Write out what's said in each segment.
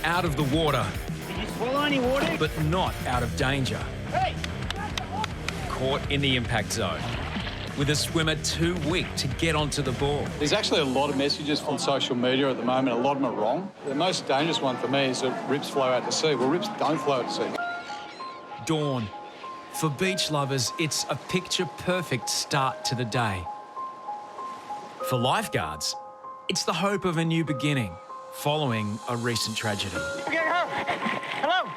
out of the water. Did you swallow any water? But not out of danger. Hey! Caught in the impact zone, with a swimmer too weak to get onto the board. There's actually a lot of messages from social media at the moment. A lot of them are wrong. The most dangerous one for me is that rips flow out to sea. Well, rips don't flow out to sea. Dawn. For beach lovers, it's a picture-perfect start to the day. For lifeguards, it's the hope of a new beginning following a recent tragedy. Hello?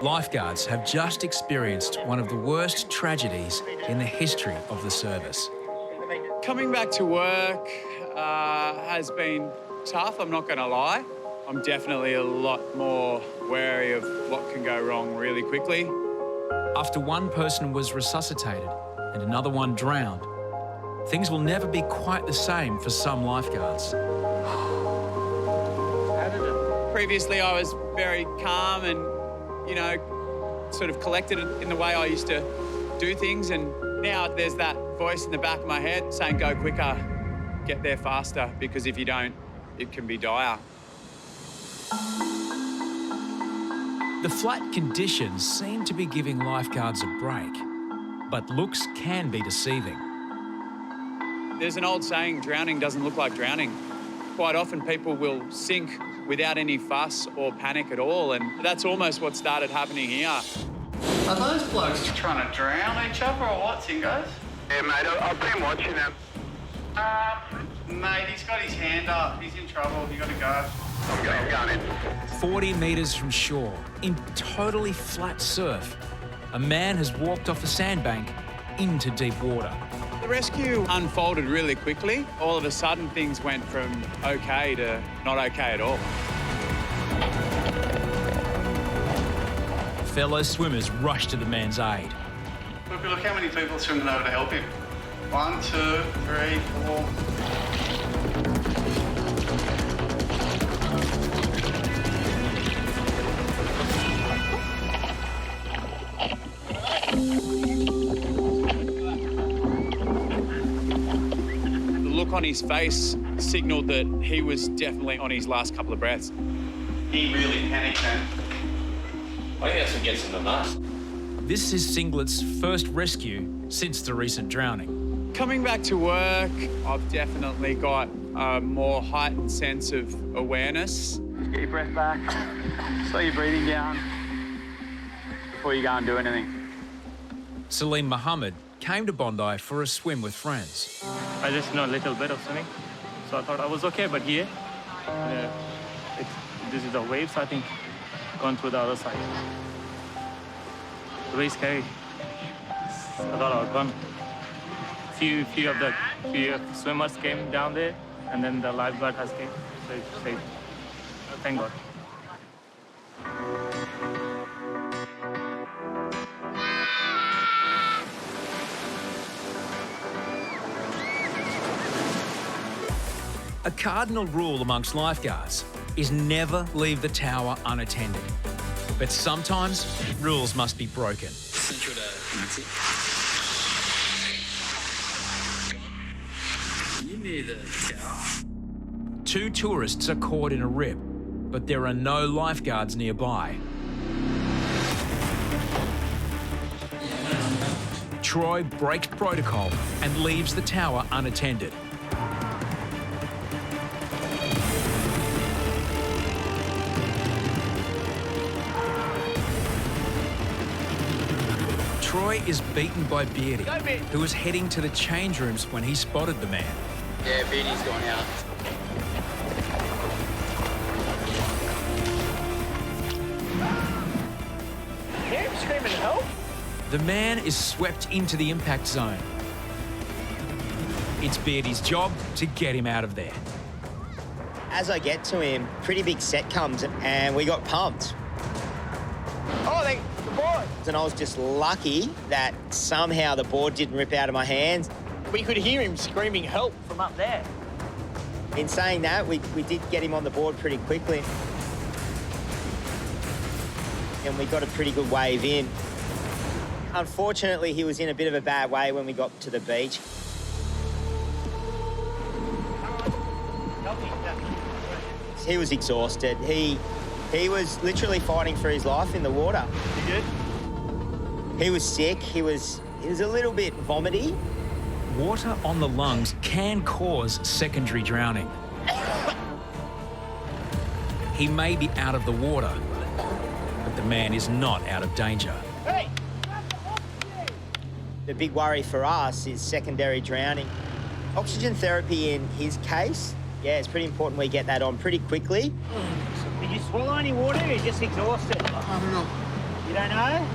Lifeguards have just experienced one of the worst tragedies in the history of the service. Coming back to work has been tough, I'm not going to lie. I'm definitely a lot more wary of what can go wrong really quickly. After one person was resuscitated and another one drowned, things will never be quite the same for some lifeguards. Previously, I was very calm and, you know, sort of collected in the way I used to do things. And now there's that voice in the back of my head saying, go quicker, get there faster, because if you don't, it can be dire. The flat conditions seem to be giving lifeguards a break, but looks can be deceiving. There's an old saying, drowning doesn't look like drowning. Quite often people will sink without any fuss or panic at all, and that's almost what started happening here. Are those blokes trying to drown each other or what, Singos? Yeah, mate, I've been watching them. Mate, he's got his hand up. He's in trouble. You got to go. I'm going in. 40 metres from shore, in totally flat surf, a man has walked off a sandbank into deep water. The rescue unfolded really quickly. All of a sudden, things went from okay to not okay at all. Fellow swimmers rushed to the man's aid. Look how many people are swimming over to help him. 1, 2, 3, 4. The look on his face signalled that he was definitely on his last couple of breaths. He really panicked then. I think that's what gets him the most. This is Singlet's first rescue since the recent drowning. Coming back to work, I've definitely got a more heightened sense of awareness. Just get your breath back, slow your breathing down before you go and do anything. Salim Mohammed came to Bondi for a swim with friends. I just know a little bit of swimming, so I thought I was okay, but here, this is the waves, I think, going through the other side. Very scary. I thought I was gone. Few swimmers came down there, and then the lifeguard has came, so it's safe. Thank God. A cardinal rule amongst lifeguards is never leave the tower unattended. But sometimes rules must be broken. Two tourists are caught in a rip, but there are no lifeguards nearby. Troy breaks protocol and leaves the tower unattended. Troy is beaten by Beardy, who was heading to the change rooms when he spotted the man. Yeah, Beardy's gone out. Hear him screaming help? The man is swept into the impact zone. It's Beardy's job to get him out of there. As I get to him, pretty big set comes and we got pumped. Oh, the board. And I was just lucky that somehow the board didn't rip out of my hands. We could hear him screaming help from up there. In saying that, we did get him on the board pretty quickly. And we got a pretty good wave in. Unfortunately, he was in a bit of a bad way when we got to the beach. He was exhausted. He was literally fighting for his life in the water. You good? He was sick. He was a little bit vomity. Water on the lungs can cause secondary drowning. He may be out of the water, but the man is not out of danger. Hey! The big worry for us is secondary drowning. Oxygen therapy in his case, yeah, it's pretty important we get that on pretty quickly. Did you swallow any water or are you just exhausted? I don't know. You don't know?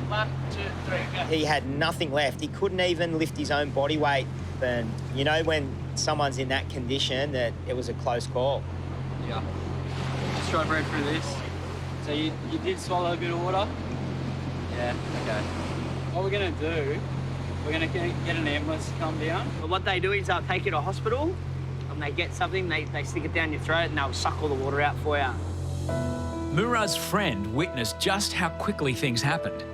1, 2, 3, go. He had nothing left. He couldn't even lift his own body weight. And you know when someone's in that condition that it was a close call. Yeah. Just try to breathe through this. So you did swallow a bit of water? Yeah, okay. What we're gonna do, we're gonna get an ambulance to come down. But what they do is they'll take you to hospital and they get something, they stick it down your throat and they'll suck all the water out for you. Murad's friend witnessed just how quickly things happened.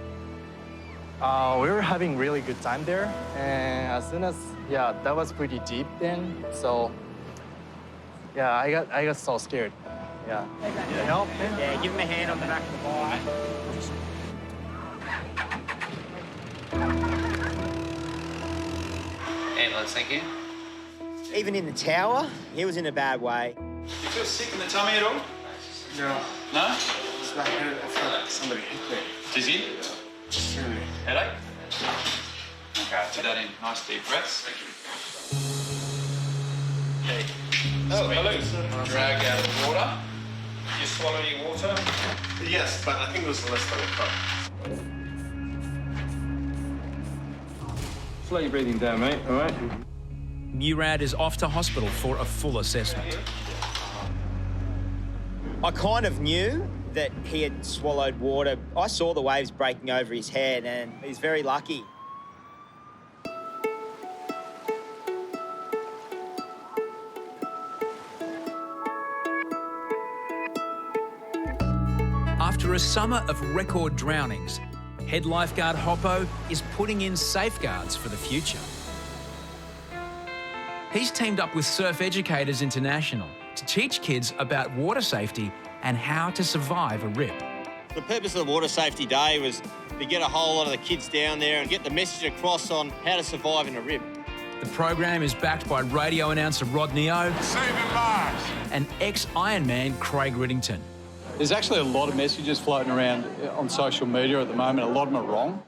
We were having really good time there, and as soon as, yeah, that was pretty deep then, so, yeah, I got so scared, yeah. Yeah, help? Yeah, give him a hand on the back of the bike. Ambulance, thank you. Even in the tower, he was in a bad way. You feel sick in the tummy at all? No. No? It's like I feel like somebody hit me. Dizzy? Just really. Headache? Okay, put that in. Nice deep breaths. Okay. Oh, hello. Drag out of the water. Did you swallow any water? Yes, but I think it was less than a cup. Slow your breathing down, mate, all right? Murad is off to hospital for a full assessment. I kind of knew that he had swallowed water. I saw the waves breaking over his head and he's very lucky. After a summer of record drownings, head lifeguard Hoppo is putting in safeguards for the future. He's teamed up with Surf Educators International to teach kids about water safety and how to survive a rip. The purpose of the Water Safety Day was to get a whole lot of the kids down there and get the message across on how to survive in a rip. The program is backed by radio announcer Rod Neo and ex-Ironman Craig Riddington. There's actually a lot of messages floating around on social media at the moment. A lot of them are wrong.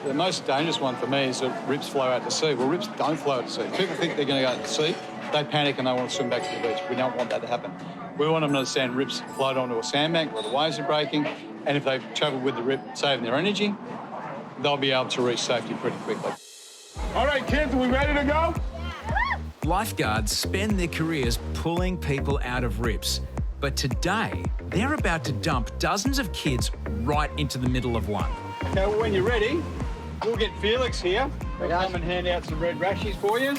The most dangerous one for me is that rips flow out to sea. Well, rips don't flow out to sea. People think they're going to go out to sea. They panic and they want to swim back to the beach. We don't want that to happen. We want them to understand rips float onto a sandbank where the waves are breaking, and if they travel with the rip, saving their energy, they'll be able to reach safety pretty quickly. All right, kids, are we ready to go? Lifeguards spend their careers pulling people out of rips, but today they're about to dump dozens of kids right into the middle of one. Okay, well, when you're ready, we'll get Felix here. They'll come and hand out some red rashies for you.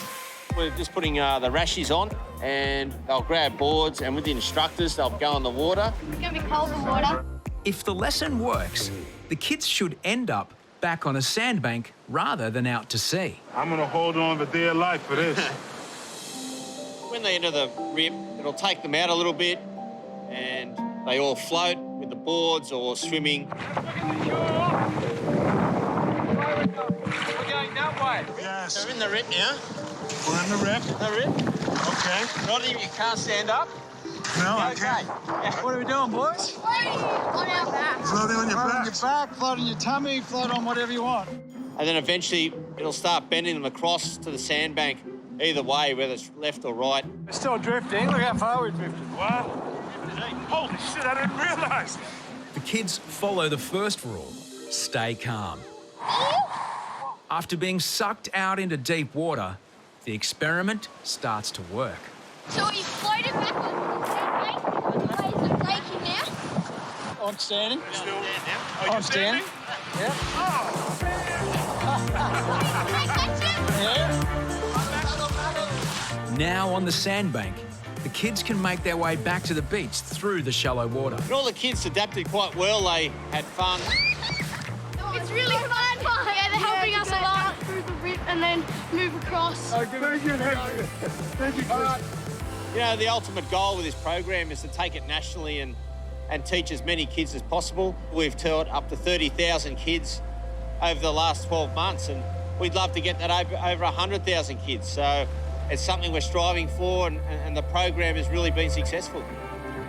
We're just putting the rashies on and they'll grab boards and with the instructors, they'll go in the water. It's going to be cold in water. If the lesson works, the kids should end up back on a sandbank rather than out to sea. I'm going to hold on for dear life for this. When they enter the rip, it'll take them out a little bit and they all float with the boards or swimming. We're going that way. Yes. They're in the rip now. We're in the rip. The rip. Okay. Rodney, you can't stand up. No, I can't. What are we doing, boys? Floating on our back. Floating on your Float on back. your back, float on your tummy, float on whatever you want. And then eventually it'll start bending them across to the sandbank, either way, whether it's left or right. We're still drifting. Look how far we've drifted. What? Holy shit, I didn't realize. The kids follow the first rule: stay calm. After being sucked out into deep water, the experiment starts to work. So you floated back on the sandbank. The waves are breaking now. I'm standing. Are you I'm standing. Yeah. Now on the sandbank, the kids can make their way back to the beach through the shallow water. And all the kids adapted quite well. They had fun. It's really fun. Yeah, they're helping us a lot through the rip and then move across. Thank you. Thank you. You know, the ultimate goal with this program is to take it nationally and teach as many kids as possible. We've taught up to 30,000 kids over the last 12 months, and we'd love to get that over 100,000 kids. So it's something we're striving for, and the program has really been successful.